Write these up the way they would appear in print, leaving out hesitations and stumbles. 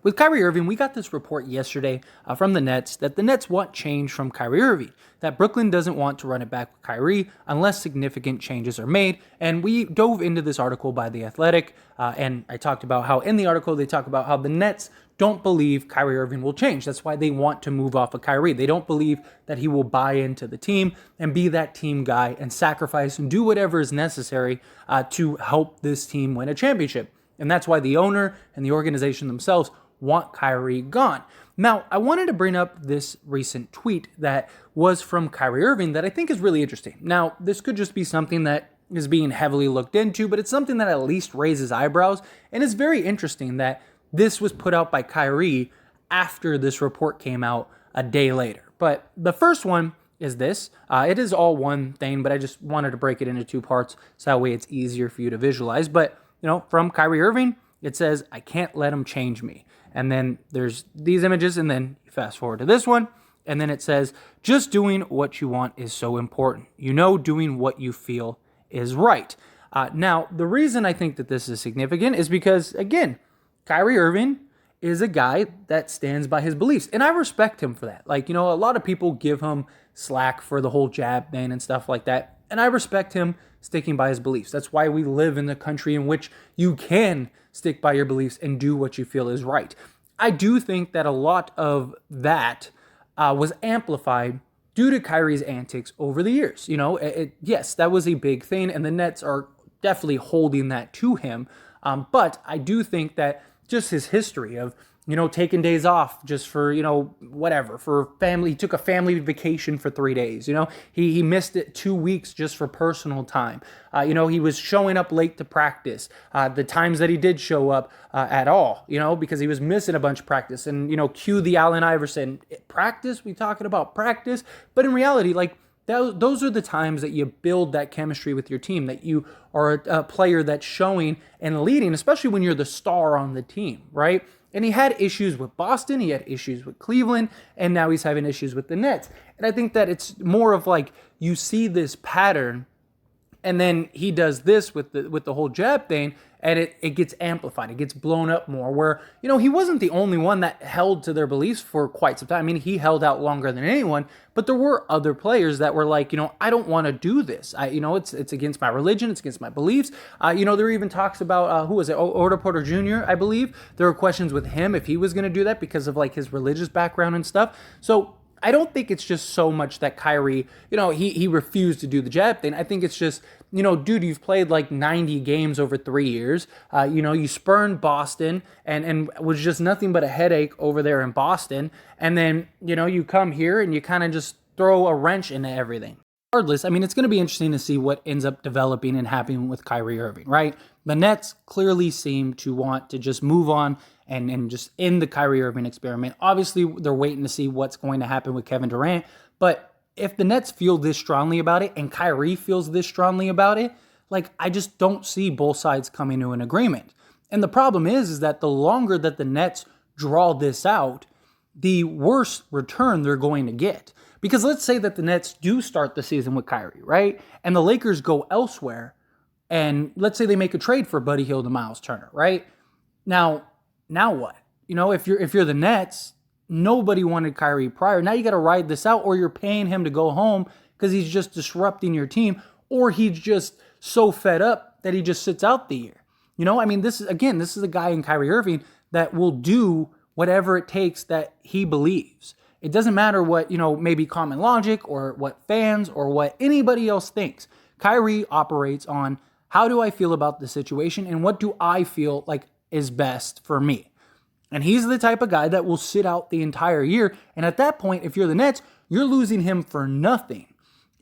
With Kyrie Irving, we got this report yesterday from the Nets that the Nets want change from Kyrie Irving, that Brooklyn doesn't want to run it back with Kyrie unless significant changes are made. And we dove into this article by The Athletic, and I talked about how in the article they talk about how the Nets don't believe Kyrie Irving will change. That's why they want to move off of Kyrie. They don't believe that he will buy into the team and be that team guy and sacrifice and do whatever is necessary to help this team win a championship. And that's why the owner and the organization themselves want Kyrie gone. Now, I wanted to bring up this recent tweet that was from Kyrie Irving that I think is really interesting. Now, this could just be something that is being heavily looked into, but it's something that at least raises eyebrows. And it's very interesting that this was put out by Kyrie after this report came out a day later. But the first one is this. It is all one thing, but I just wanted to break it into two parts so that way it's easier for you to visualize. But from Kyrie Irving, it says, "I can't let him change me." And then there's these images, and then you fast forward to this one, and then it says, "Just doing what you want is so important. Doing what you feel is right." Now, the reason I think that this is significant is because, again, Kyrie Irving is a guy that stands by his beliefs, and I respect him for that. A lot of people give him slack for the whole jab ban and stuff like that, and I respect him sticking by his beliefs. That's why we live in the country in which you can stick by your beliefs and do what you feel is right. I do think that a lot of that was amplified due to Kyrie's antics over the years. Yes, that was a big thing, and the Nets are definitely holding that to him. But I do think that just his history of taking days off just for, whatever, for family. He took a family vacation for 3 days. He missed it 2 weeks just for personal time. He was showing up late to practice. The times that he did show up at all, because he was missing a bunch of practice. And, cue the Allen Iverson practice. We talking about practice. But in reality, those are the times that you build that chemistry with your team, that you are a player that's showing and leading, especially when you're the star on the team, right? And he had issues with Boston, he had issues with Cleveland, and now he's having issues with the Nets. And I think that it's more of you see this pattern, and then he does this with the whole jab thing, and it gets amplified. It gets blown up more where, he wasn't the only one that held to their beliefs for quite some time. I mean, he held out longer than anyone, but there were other players that were I don't want to do this. It's against my religion. It's against my beliefs. There even talks about, who was it? Otto Porter Jr., I believe. There were questions with him if he was going to do that because of his religious background and stuff. So I don't think it's just so much that Kyrie, he refused to do the jab thing. I think it's just, dude, you've played 90 games over 3 years. You spurned Boston and was just nothing but a headache over there in Boston. And then, you come here and you kind of just throw a wrench into everything. Regardless, it's going to be interesting to see what ends up developing and happening with Kyrie Irving, right? The Nets clearly seem to want to just move on and just end the Kyrie Irving experiment. Obviously, they're waiting to see what's going to happen with Kevin Durant. But if the Nets feel this strongly about it and Kyrie feels this strongly about it, I just don't see both sides coming to an agreement. And the problem is that the longer that the Nets draw this out, the worse return they're going to get. Because let's say that the Nets do start the season with Kyrie, right? And the Lakers go elsewhere. And let's say they make a trade for Buddy Hield and Miles Turner, right? Now what? If you're the Nets, nobody wanted Kyrie prior. Now you got to ride this out, or you're paying him to go home because he's just disrupting your team, or he's just so fed up that he just sits out the year. This is a guy in Kyrie Irving that will do whatever it takes that he believes. It doesn't matter what, maybe common logic or what fans or what anybody else thinks. Kyrie operates on how do I feel about the situation and what do I feel is best for me. And he's the type of guy that will sit out the entire year. And at that point, if you're the Nets, you're losing him for nothing.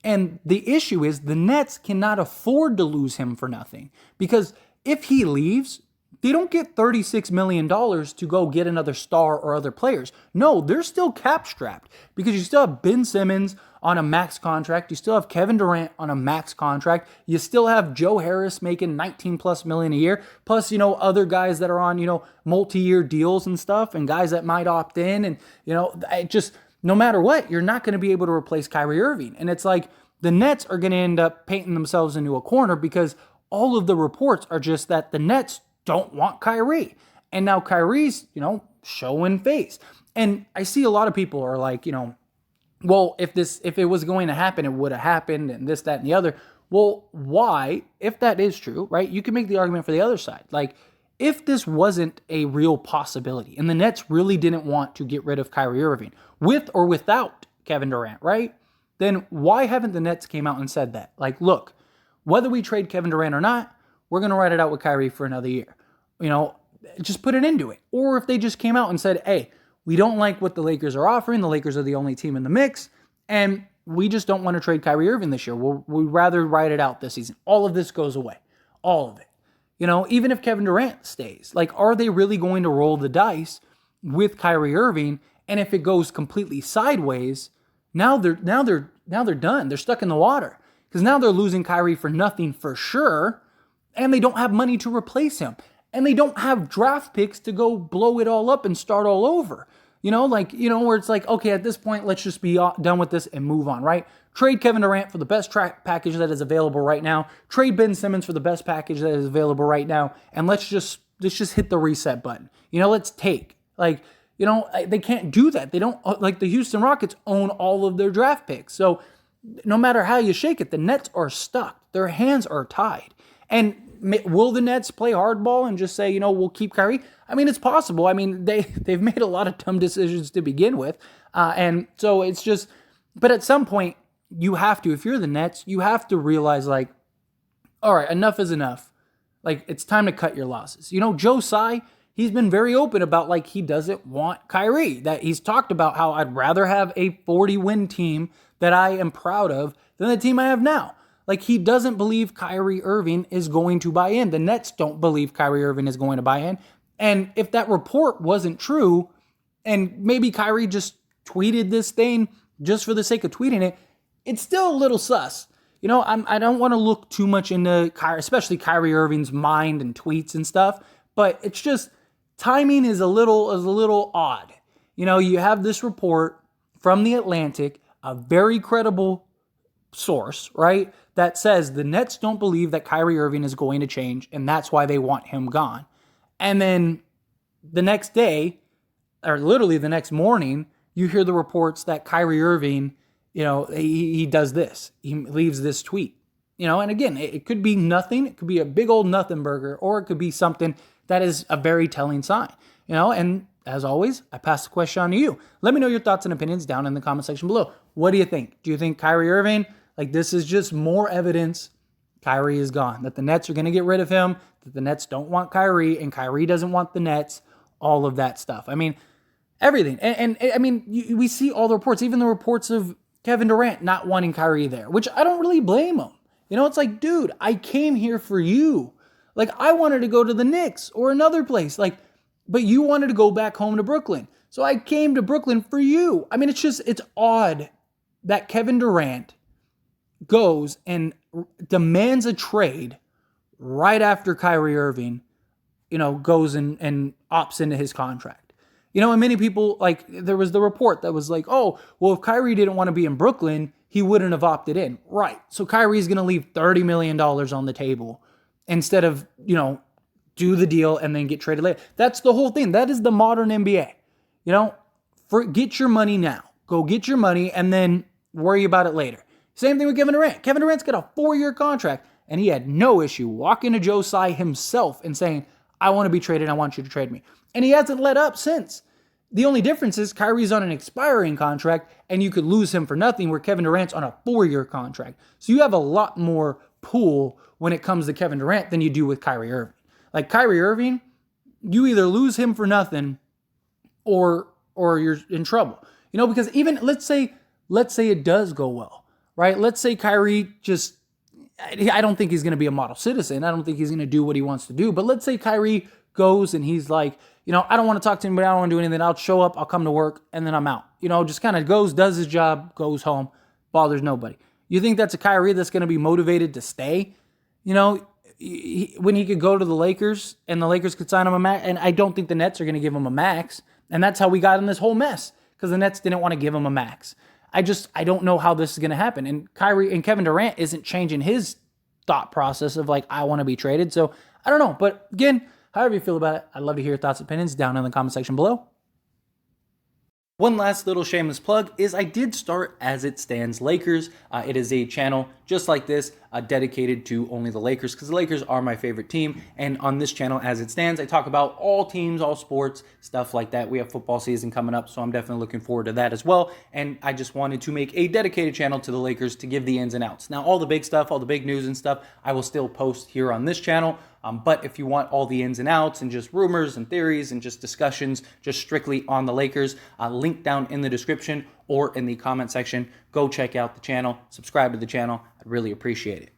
And the issue is the Nets cannot afford to lose him for nothing. Because if he leaves, they don't get $36 million to go get another star or other players. No, they're still cap strapped because you still have Ben Simmons on a max contract. You still have Kevin Durant on a max contract. You still have Joe Harris making 19 plus million a year. Plus, other guys that are on, multi-year deals and stuff, and guys that might opt in. And, no matter what, you're not going to be able to replace Kyrie Irving. And it's the Nets are going to end up painting themselves into a corner because all of the reports are just that the Nets don't want Kyrie. And now Kyrie's, showing face. And I see a lot of people are like, well, if it was going to happen, it would have happened, and this, that, and the other. Well, why, if that is true, right? You can make the argument for the other side. Like, if this wasn't a real possibility, and the Nets really didn't want to get rid of Kyrie Irving, with or without Kevin Durant, right? Then why haven't the Nets came out and said that? Like, look, whether we trade Kevin Durant or not, we're going to ride it out with Kyrie for another year. Just put an end to it. Or if they just came out and said, hey, we don't like what the Lakers are offering. The Lakers are the only team in the mix. And we just don't want to trade Kyrie Irving this year. We'd rather ride it out this season. All of this goes away. All of it. Even if Kevin Durant stays, like, are they really going to roll the dice with Kyrie Irving? And if it goes completely sideways, now they're done. They're stuck in the water because now they're losing Kyrie for nothing for sure. And they don't have money to replace him. And they don't have draft picks to go blow it all up and start all over. Where it's like, okay, at this point, let's just be done with this and move on, right? Trade Kevin Durant for the best package that is available right now. Trade Ben Simmons for the best package that is available right now. And let's just hit the reset button. Let's take. They can't do that. They don't, like the Houston Rockets own all of their draft picks. So no matter how you shake it, the Nets are stuck. Their hands are tied. And will the Nets play hardball and just say, we'll keep Kyrie? I mean, it's possible. I mean, they've made a lot of dumb decisions to begin with. And so it's just, but at some point, you have to, if you're the Nets, you have to realize, like, all right, enough is enough. Like, it's time to cut your losses. Joe Tsai, he's been very open about, like, he doesn't want Kyrie. That he's talked about how I'd rather have a 40-win team that I am proud of than the team I have now. Like, he doesn't believe Kyrie Irving is going to buy in. The Nets don't believe Kyrie Irving is going to buy in. And if that report wasn't true, and maybe Kyrie just tweeted this thing just for the sake of tweeting it, it's still a little sus. I don't want to look too much into Kyrie, especially Kyrie Irving's mind and tweets and stuff, but it's just timing is a little odd. You have this report from The Atlantic, a very credible source, right, that says the Nets don't believe that Kyrie Irving is going to change, and that's why they want him gone. And then the next day, or literally the next morning, you hear the reports that Kyrie Irving, he does this. He leaves this tweet. And again, it could be nothing. It could be a big old nothing burger, or it could be something that is a very telling sign. And as always, I pass the question on to you. Let me know your thoughts and opinions down in the comment section below. What do you think? Do you think Kyrie Irving, like, this is just more evidence Kyrie is gone, that the Nets are going to get rid of him, that the Nets don't want Kyrie, and Kyrie doesn't want the Nets, all of that stuff. I mean, everything. And I mean, we see all the reports, even the reports of Kevin Durant not wanting Kyrie there, which I don't really blame him. It's like, dude, I came here for you. Like, I wanted to go to the Knicks or another place, like, but you wanted to go back home to Brooklyn. So I came to Brooklyn for you. I mean, it's odd that Kevin Durant goes and demands a trade right after Kyrie Irving, goes and opts into his contract. And many people, like, there was the report that was like, oh, well, if Kyrie didn't want to be in Brooklyn, he wouldn't have opted in. Right. So Kyrie's going to leave $30 million on the table instead of, do the deal and then get traded later. That's the whole thing. That is the modern NBA. Get your money now. Go get your money and then worry about it later. Same thing with Kevin Durant. Kevin Durant's got a 4-year contract, and he had no issue walking to Joe Tsai himself and saying, I want to be traded. I want you to trade me. And he hasn't let up since. The only difference is Kyrie's on an expiring contract, and you could lose him for nothing, where Kevin Durant's on a 4-year contract. So you have a lot more pull when it comes to Kevin Durant than you do with Kyrie Irving. Like, Kyrie Irving, you either lose him for nothing or you're in trouble. Because even let's say it does go well, right? Let's say Kyrie I don't think he's going to be a model citizen. I don't think he's going to do what he wants to do. But let's say Kyrie goes and he's like, I don't want to talk to anybody. I don't want to do anything. I'll show up. I'll come to work, and then I'm out. Just kind of goes, does his job, goes home, bothers nobody. You think that's a Kyrie that's going to be motivated to stay? When he could go to the Lakers and the Lakers could sign him a max, and I don't think the Nets are going to give him a max. And that's how we got in this whole mess, because the Nets didn't want to give him a max. I don't know how this is going to happen. And Kevin Durant isn't changing his thought process of, like, I want to be traded. So I don't know. But again, However you feel about it, I'd love to hear your thoughts and opinions down in the comment section below. One last little shameless plug is I did start As It Stands Lakers. It is a channel just like this, dedicated to only the Lakers, because the Lakers are my favorite team. And on this channel, As It Stands, I talk about all teams, all sports, stuff like that. We have football season coming up, so I'm definitely looking forward to that as well. And I just wanted to make a dedicated channel to the Lakers to give the ins and outs. Now, all the big stuff, all the big news and stuff, I will still post here on this channel. But if you want all the ins and outs and just rumors and theories and just discussions just strictly on the Lakers, link down in the description or in the comment section. Go check out the channel, subscribe to the channel. I'd really appreciate it.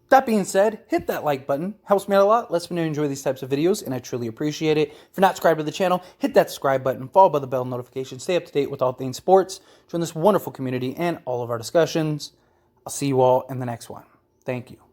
That being said, hit that like button. Helps me out a lot. Lets me know you enjoy these types of videos, and I truly appreciate it. If you're not subscribed to the channel, hit that subscribe button, followed by the bell notification. Stay up to date with all things sports. Join this wonderful community and all of our discussions. I'll see you all in the next one. Thank you.